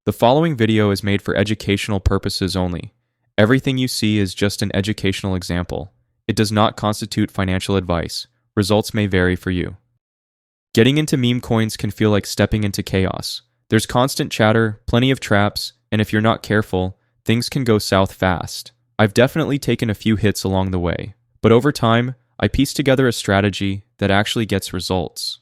The following video is made for educational purposes only. Everything you see is just an educational example. It does not constitute financial advice. Results may vary for you. Getting into meme coins can feel like stepping into chaos. There's constant chatter, plenty of traps, and if you're not careful, things can go south fast. I've definitely taken a few hits along the way, but over time, I pieced together a strategy that actually gets results.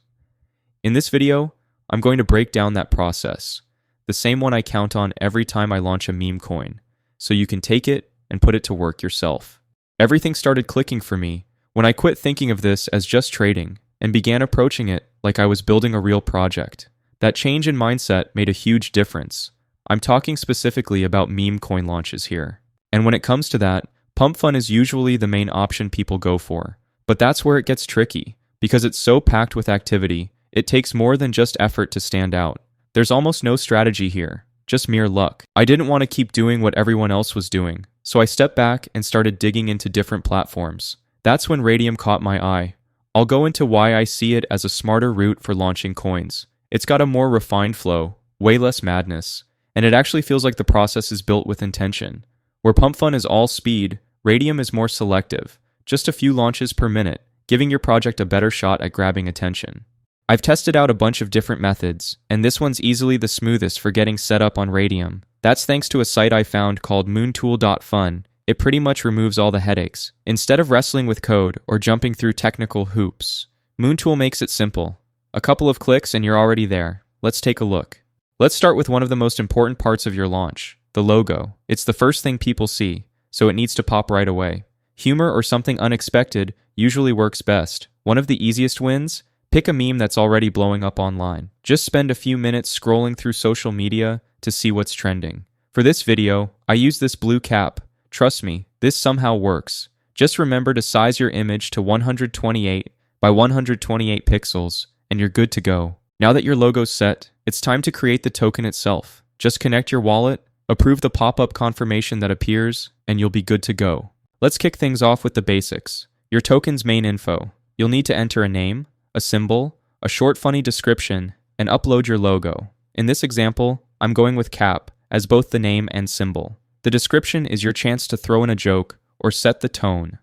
In this video, I'm going to break down that process, the same one I count on every time I launch a meme coin, so you can take it and put it to work yourself. Everything started clicking for me when I quit thinking of this as just trading and began approaching it like I was building a real project. That change in mindset made a huge difference. I'm talking specifically about meme coin launches here. And when it comes to that, pump fund is usually the main option people go for. But that's where it gets tricky, because it's so packed with activity, it takes more than just effort to stand out. There's almost no strategy here, just mere luck. I didn't want to keep doing what everyone else was doing, so I stepped back and started digging into different platforms. That's when Raydium caught my eye. I'll go into why I see it as a smarter route for launching coins. It's got a more refined flow, way less madness, and it actually feels like the process is built with intention. Where pump fund is all speed, Raydium is more selective, just a few launches per minute, giving your project a better shot at grabbing attention. I've tested out a bunch of different methods, and this one's easily the smoothest for getting set up on Raydium. That's thanks to a site I found called moontool.fun. It pretty much removes all the headaches. Instead of wrestling with code or jumping through technical hoops, Moontool makes it simple. A couple of clicks and you're already there. Let's take a look. Let's start with one of the most important parts of your launch, the logo. It's the first thing people see, so it needs to pop right away. Humor or something unexpected usually works best. One of the easiest wins? Pick a meme that's already blowing up online. Just spend a few minutes scrolling through social media to see what's trending. For this video, I use this blue cap. Trust me, this somehow works. Just remember to size your image to 128 by 128 pixels, and you're good to go. Now that your logo's set, it's time to create the token itself. Just connect your wallet, approve the pop-up confirmation that appears, and you'll be good to go. Let's kick things off with the basics. Your token's main info. You'll need to enter a name, a symbol, a short funny description, and upload your logo. In this example, I'm going with cap as both the name and symbol. The description is your chance to throw in a joke or set the tone.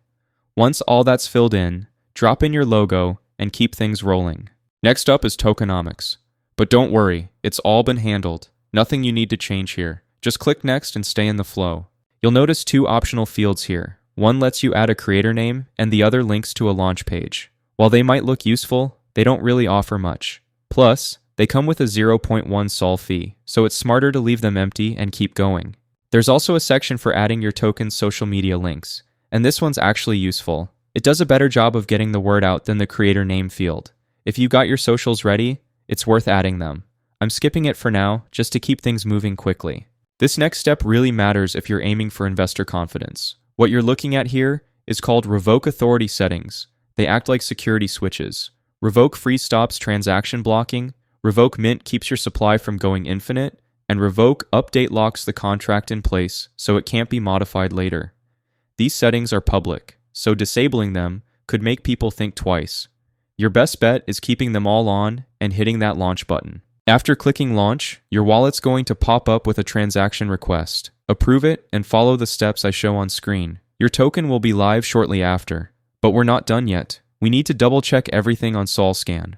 Once all that's filled in, drop in your logo and keep things rolling. Next up is tokenomics. But don't worry, it's all been handled. Nothing you need to change here. Just click next and stay in the flow. You'll notice two optional fields here. One lets you add a creator name and the other links to a launch page. While they might look useful, they don't really offer much. Plus, they come with a 0.1 sol fee, so it's smarter to leave them empty and keep going. There's also a section for adding your token's social media links, and this one's actually useful. It does a better job of getting the word out than the creator name field. If you got your socials ready, it's worth adding them. I'm skipping it for now, just to keep things moving quickly. This next step really matters if you're aiming for investor confidence. What you're looking at here is called Revoke Authority Settings. They act like security switches. Revoke Free stops transaction blocking, Revoke Mint keeps your supply from going infinite, and Revoke Update locks the contract in place so it can't be modified later. These settings are public, so disabling them could make people think twice. Your best bet is keeping them all on and hitting that launch button. After clicking launch, your wallet's going to pop up with a transaction request. Approve it and follow the steps I show on screen. Your token will be live shortly after. But we're not done yet. We need to double check everything on SolScan.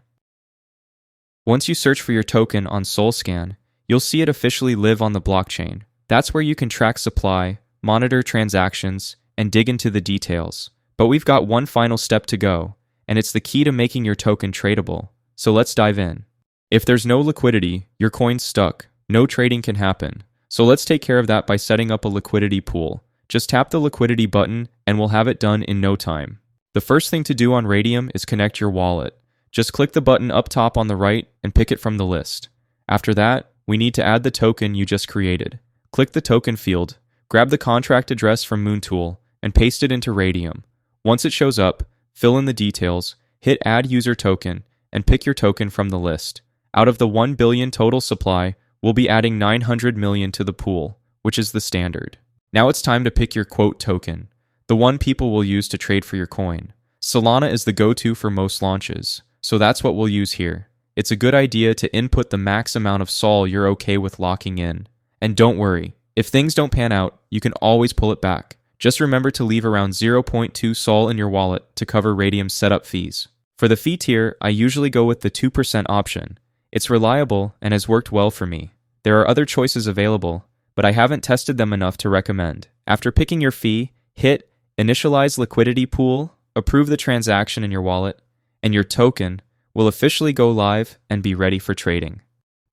Once you search for your token on SolScan, you'll see it officially live on the blockchain. That's where you can track supply, monitor transactions, and dig into the details. But we've got one final step to go, and it's the key to making your token tradable. So let's dive in. If there's no liquidity, your coin's stuck. No trading can happen. So let's take care of that by setting up a liquidity pool. Just tap the liquidity button and we'll have it done in no time. The first thing to do on Raydium is connect your wallet. Just click the button up top on the right and pick it from the list. After that, we need to add the token you just created. Click the token field, grab the contract address from Moontool, and paste it into Raydium. Once it shows up, fill in the details, hit Add User Token, and pick your token from the list. Out of the 1 billion total supply, we'll be adding 900 million to the pool, which is the standard. Now it's time to pick your quote token, the one people will use to trade for your coin. Solana is the go-to for most launches, so that's what we'll use here. it's a good idea to input the max amount of Sol you're okay with locking in. And don't worry, if things don't pan out, you can always pull it back. Just remember to leave around 0.2 Sol in your wallet to cover Radium's setup fees. For the fee tier, I usually go with the 2% option. It's reliable and has worked well for me. There are other choices available, but I haven't tested them enough to recommend. After picking your fee, hit Initialize Liquidity Pool, approve the transaction in your wallet, and your token will officially go live and be ready for trading.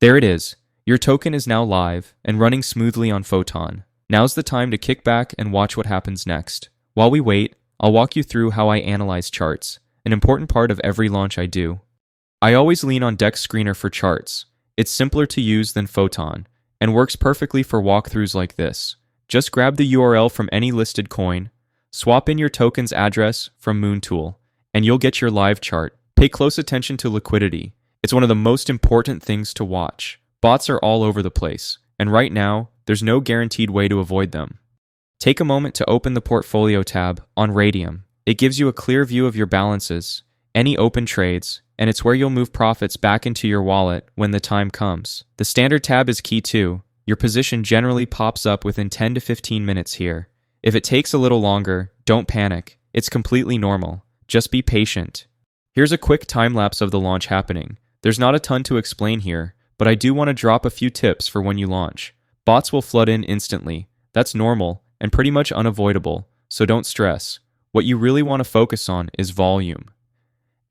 There it is. Your token is now live and running smoothly on Photon. Now's the time to kick back and watch what happens next. While we wait, I'll walk you through how I analyze charts, an important part of every launch I do. I always lean on Dex Screener for charts. It's simpler to use than Photon, and works perfectly for walkthroughs like this. Just grab the URL from any listed coin, swap in your token's address from Moontool, and you'll get your live chart. Pay close attention to liquidity. It's one of the most important things to watch. Bots are all over the place, and right now, there's no guaranteed way to avoid them. Take a moment to open the Portfolio tab on Radium. It gives you a clear view of your balances, any open trades, and it's where you'll move profits back into your wallet when the time comes. The Standard tab is key too. Your position generally pops up within 10 to 15 minutes here. If it takes a little longer, don't panic. It's completely normal. Just be patient. Here's a quick time-lapse of the launch happening. There's not a ton to explain here, but I do want to drop a few tips for when you launch. Bots will flood in instantly. That's normal and pretty much unavoidable, so don't stress. What you really want to focus on is volume.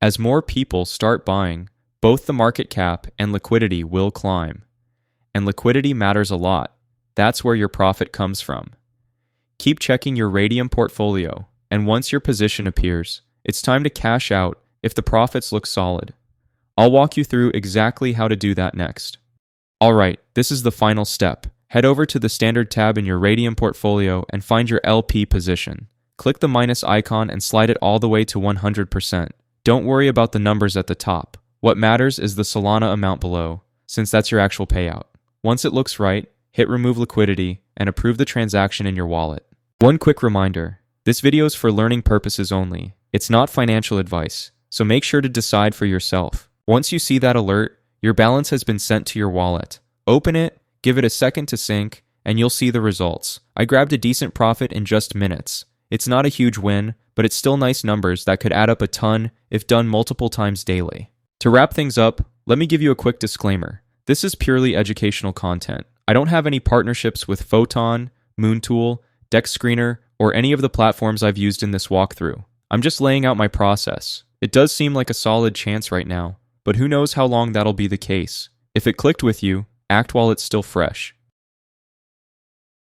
As more people start buying, both the market cap and liquidity will climb. And liquidity matters a lot. That's where your profit comes from. Keep checking your Radium portfolio, and once your position appears, it's time to cash out if the profits look solid. I'll walk you through exactly how to do that next. Alright, this is the final step. Head over to the Standard tab in your Radium portfolio and find your LP position. Click the minus icon and slide it all the way to 100%. Don't worry about the numbers at the top. What matters is the Solana amount below, since that's your actual payout. Once it looks right, hit Remove Liquidity and approve the transaction in your wallet. One quick reminder, this video is for learning purposes only. It's not financial advice, so make sure to decide for yourself. Once you see that alert, your balance has been sent to your wallet. Open it, give it a second to sync, and you'll see the results. I grabbed a decent profit in just minutes. It's not a huge win, but it's still nice numbers that could add up a ton if done multiple times daily. To wrap things up, let me give you a quick disclaimer. This is purely educational content. I don't have any partnerships with Photon, Moontool, Dex Screener, or any of the platforms I've used in this walkthrough. I'm just laying out my process. It does seem like a solid chance right now, but who knows how long that'll be the case. If it clicked with you, act while it's still fresh.